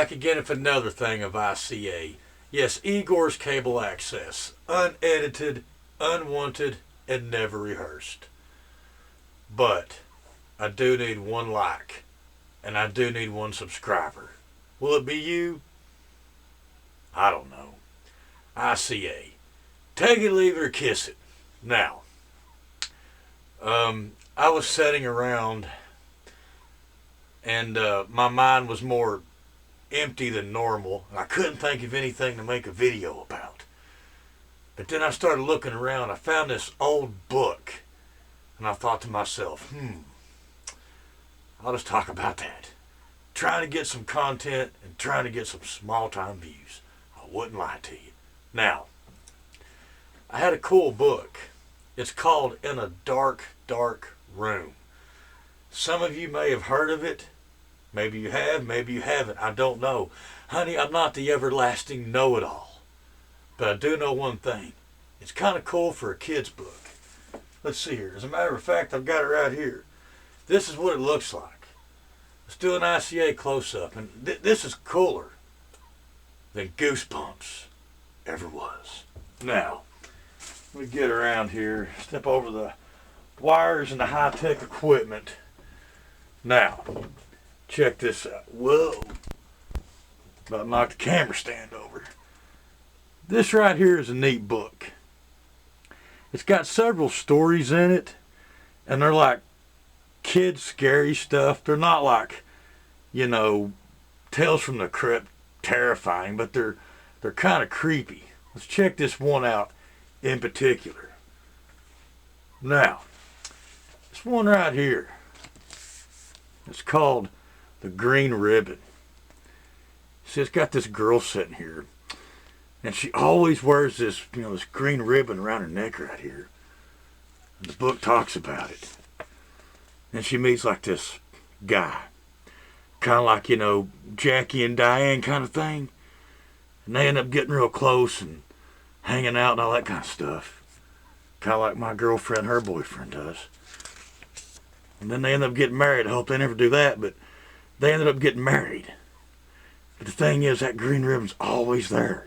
back again with another thing of ICA. Yes, Igor's Cable Access. Unedited, unwanted, and never rehearsed. But I do need one like, and I do need one subscriber. Will it be you? I don't know. ICA. Take it, leave it, or kiss it. Now, I was sitting around and my mind was more empty than normal. I couldn't think of anything to make a video about. But then I started looking around. I found this old book. And I thought to myself, I'll just talk about that. Trying to get some content and trying to get some small-time views. I wouldn't lie to you. Now, I had a cool book. It's called In a Dark, Dark Room. Some of you may have heard of it. Maybe you have, maybe you haven't. I don't know. Honey, I'm not the everlasting know-it-all. But I do know one thing. It's kind of cool for a kid's book. Let's see here. As a matter of fact, I've got it right here. This is what it looks like. Let's do an ICA close-up. And this is cooler than Goosebumps ever was. Now, let me get around here. Step over the wires and the high-tech equipment. Now, check this out. Whoa. About to knock the camera stand over. This right here is a neat book. It's got several stories in it, and they're like kids' scary stuff. They're not like, Tales from the Crypt, terrifying, but they're kind of creepy. Let's check this one out in particular. Now, this one right here, it's called The Green Ribbon. See, it's got this girl sitting here. And she always wears this, this green ribbon around her neck right here. And the book talks about it. And she meets like this guy. Kind of like, Jackie and Diane kind of thing. And they end up getting real close and hanging out and all that kind of stuff. Kind of like my girlfriend, her boyfriend does. And then they end up getting married. I hope they never do that, but they ended up getting married. But the thing is, that green ribbon's always there.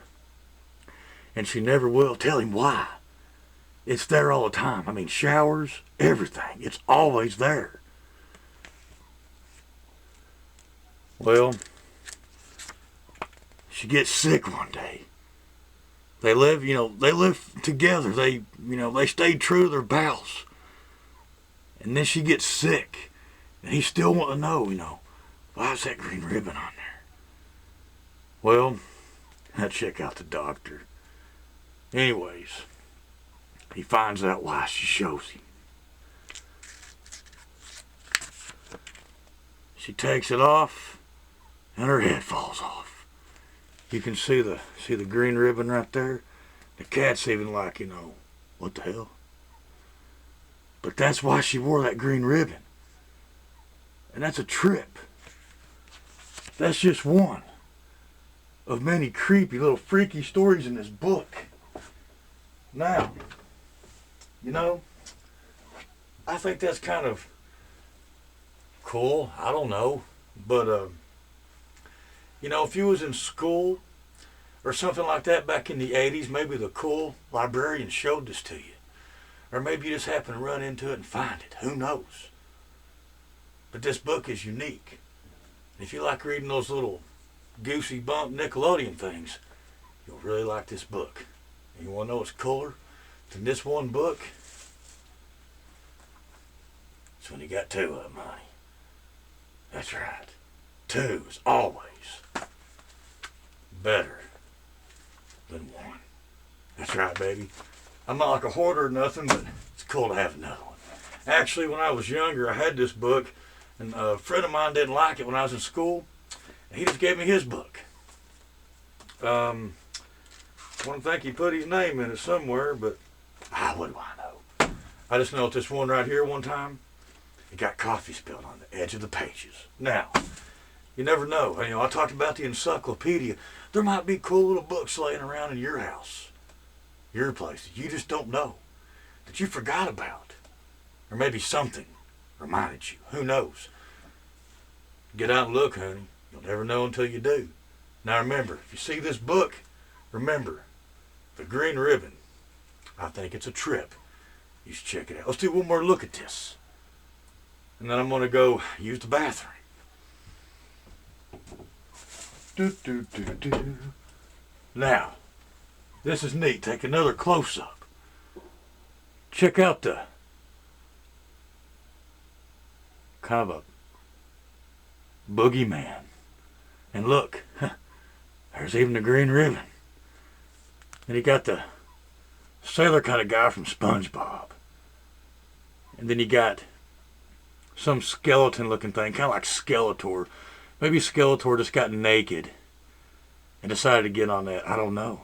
And she never will tell him why. It's there all the time. I mean, showers, everything. It's always there. Well, she gets sick one day. They live together. They stayed true to their vows. And then she gets sick. And he still wants to know, why is that green ribbon on there? Well, I check out the doctor. Anyways, he finds out why. She shows him. She takes it off, and her head falls off. You can see the green ribbon right there. The cat's even like, what the hell? But that's why she wore that green ribbon. And that's a trip. That's just one of many creepy little freaky stories in this book. Now, I think that's kind of cool. I don't know. But, if you was in school or something like that back in the 80s, maybe the cool librarian showed this to you. Or maybe you just happen to run into it and find it. Who knows? But this book is unique. If you like reading those little goosey bump Nickelodeon things, you'll really like this book. You want to know what's cooler than this one book? It's when you got two of them, honey. That's right. Two is always better than one. That's right, baby. I'm not like a hoarder or nothing, but it's cool to have another one. Actually, when I was younger, I had this book, and a friend of mine didn't like it when I was in school, and he just gave me his book. I want to think he put his name in it somewhere, but what do I know? I just know this one right here one time, it got coffee spilled on the edge of the pages. Now, you never know. I talked about the encyclopedia. There might be cool little books laying around in your house, your place, that you just don't know, that you forgot about. Or maybe something reminded you. Who knows? Get out and look, honey. You'll never know until you do. Now remember, if you see this book, remember, the green ribbon. I think it's a trip. You should check it out. Let's do one more look at this. And then I'm going to go use the bathroom. Now, this is neat. Take another close-up. Check out the kind of a boogeyman. And look, there's even the green ribbon. And he got the sailor kind of guy from SpongeBob. And then you got some skeleton looking thing, kind of like Skeletor. Maybe Skeletor just got naked and decided to get on that. I don't know.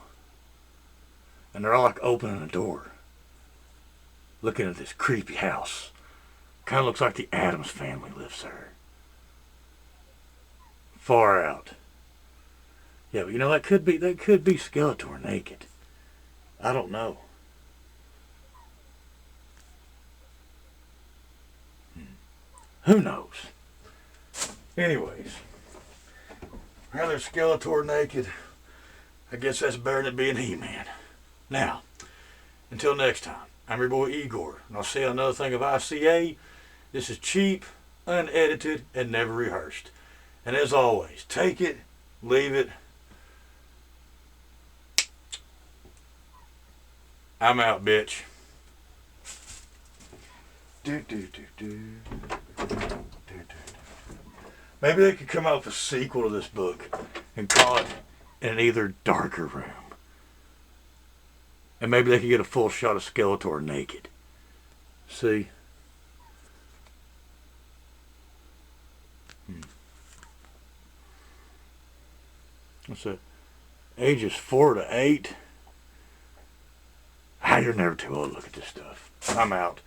And they're all like opening a door, looking at this creepy house. Kind of looks like the Addams family lives there. Far out. Yeah, but you know, that could be Skeletor naked. I don't know. Who knows? Anyways, rather Skeletor naked, I guess that's better than being He-Man. Now, until next time, I'm your boy Igor, and I'll say another thing of ICA. This is cheap, unedited, and never rehearsed. And as always, take it, leave it. I'm out, bitch. Maybe they could come out with a sequel to this book and call it An Either Darker Room. And maybe they could get a full shot of Skeletor naked. See? What's that? Ages 4 to 8. Ah, you're never too old to look at this stuff. I'm out.